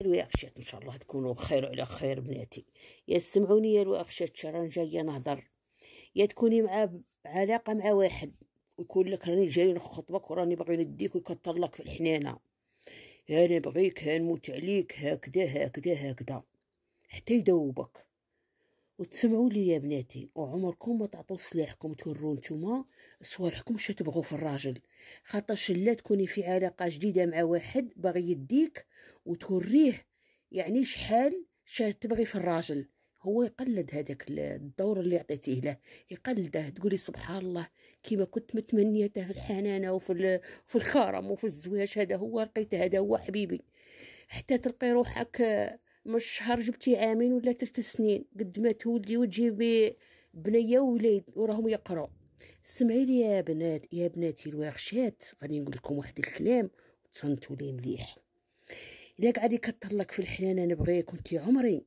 الواخشات ان شاء الله تكونوا بخير وعلى خير بناتي. يا سمعوني يا الواخشات، راني جايه نهضر. يا تكوني مع علاقه مع واحد ويقول لك راني جاي نخطبك وراني باغي نديك ويكثر لك في الحنانه، انا بغيك نموت عليك هكذا هكذا هكذا حتى يدوبك. وتسمعوا لي يا بناتي، وعمركم ما تعطوا سلاحكم توروا نتوما صوالحكم واش تبغوا في الراجل، خاطرش لا تكوني في علاقه جديده مع واحد باغي يديك وتوريه يعني شحال تبغي في الراجل، هو يقلد هذاك الدور اللي عطيتيه له، يقلده. تقولي سبحان الله كيما كنت متمنيته في الحنانه وفي الكرم وفي الزواج، هذا هو لقيته، هذا هو حبيبي. حتى تلقي روحك مش شهر جبتي عامين ولا 3 سنين قد ما تولدي وتجيبي بنيه ووليد وراهم يقراو. سمعي لي يا بنات، يا بناتي الواخشات، غادي نقول لكم واحد الكلام وتصنتوا لي مليح. الا قاعد يكثر لك في الحنانه نبغيك وانتي عمري،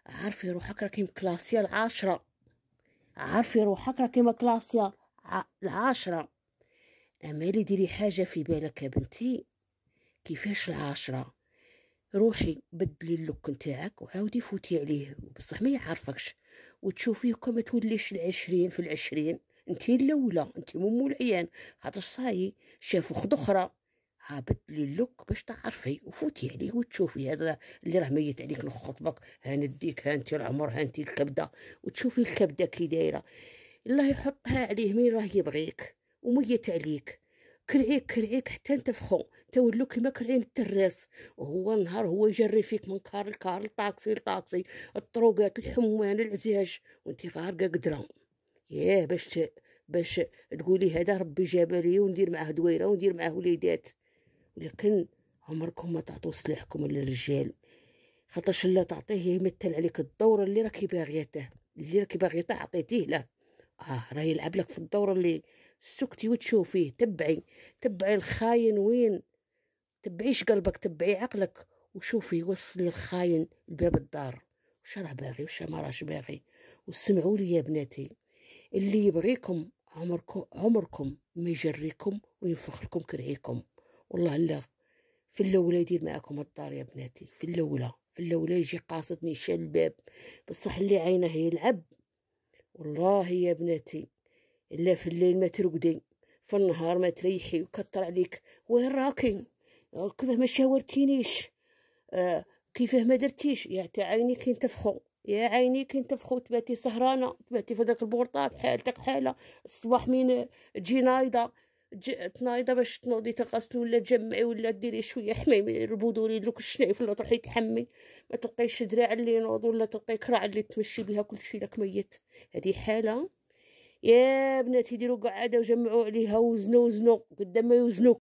عارفي روحك راكي مكلاسيه ال10، عارفي روحك راكي مكلاسيه ال10. اما اللي ديري حاجه في بالك يا بنتي، كيفاش ال10؟ روحي بدلي اللوك نتاعك وعاودي فوتي عليه بصح ما يعرفكش وتشوفيه كما توليش ال20 في ال20. انتي الاولى، انتي مو العيان، خاطر صاي شافوا خد اخرى. ها بدلي اللوك باش تعرفي وفوتي عليه وتشوفي هذا اللي راه ميت عليك نخطبك، ها نديك، ها انتي العمر، ها انتي الكبده، وتشوفي الكبده كي دايره. الله يحطها عليه مين راه يبغيك وميت عليك. كرعيك كرعيك حتى نتفخو تولو كيما كرعين التراس، وهو النهار هو يجري فيك من كار لكار، الطاكسي لطاكسي، الطروقات، الحموان، العزاج، وانتي غارقه قدره. ياه باش تقولي هذا ربي جاب لي وندير معاه دويره وندير معاه وليدات. ولكن عمركم ما تعطوا سلاحكم للرجال، خاطرش لا تعطيه يمثل عليك الدور اللي راكي باغيته، اللي راكي باغيته عطيتيه له. راه يلعب لك في الدور اللي سكتي وتشوفيه. تبعي الخاين وين، تبعيش قلبك، تبعي عقلك وشوفي وصلي الخاين لباب الدار واش راه باغي واش ما راهش باغي. وسمعوا لي يا بناتي، اللي يبغيكم عمركم ما يجريكم وينفخ لكم كرعيكم. والله لا، في الاولى يدير معاكم الدار يا بناتي، في الاولى يجي قاصدني يشال الباب، بصح اللي عينه يلعب. والله يا بناتي الا في الليل ما ترقدي، في النهار ما تريحي وكتر عليك وين راكي، كيفاه ما شاورتينيش، كيفاه ما درتيش، يا تا عينيك ينتفخوا، يا عينيك ينتفخوا، تباتي سهرانه، تباتي في داك البورطاب حالتك حاله. الصباح مين تجي نايضه، تنايضه باش تنوضي تغسلي ولا تجمعي ولا ديري شويه حميمي البودور يدلوك الشنايف ولا تروحي تحمي، ما تلقيش دراع اللي ينوض ولا تلقي كراع اللي تمشي بها كلشي لك ميت. هذه حاله يا بناتي. ديروا قعده وجمعوا عليها وزنوا قدام ما يوزنوك.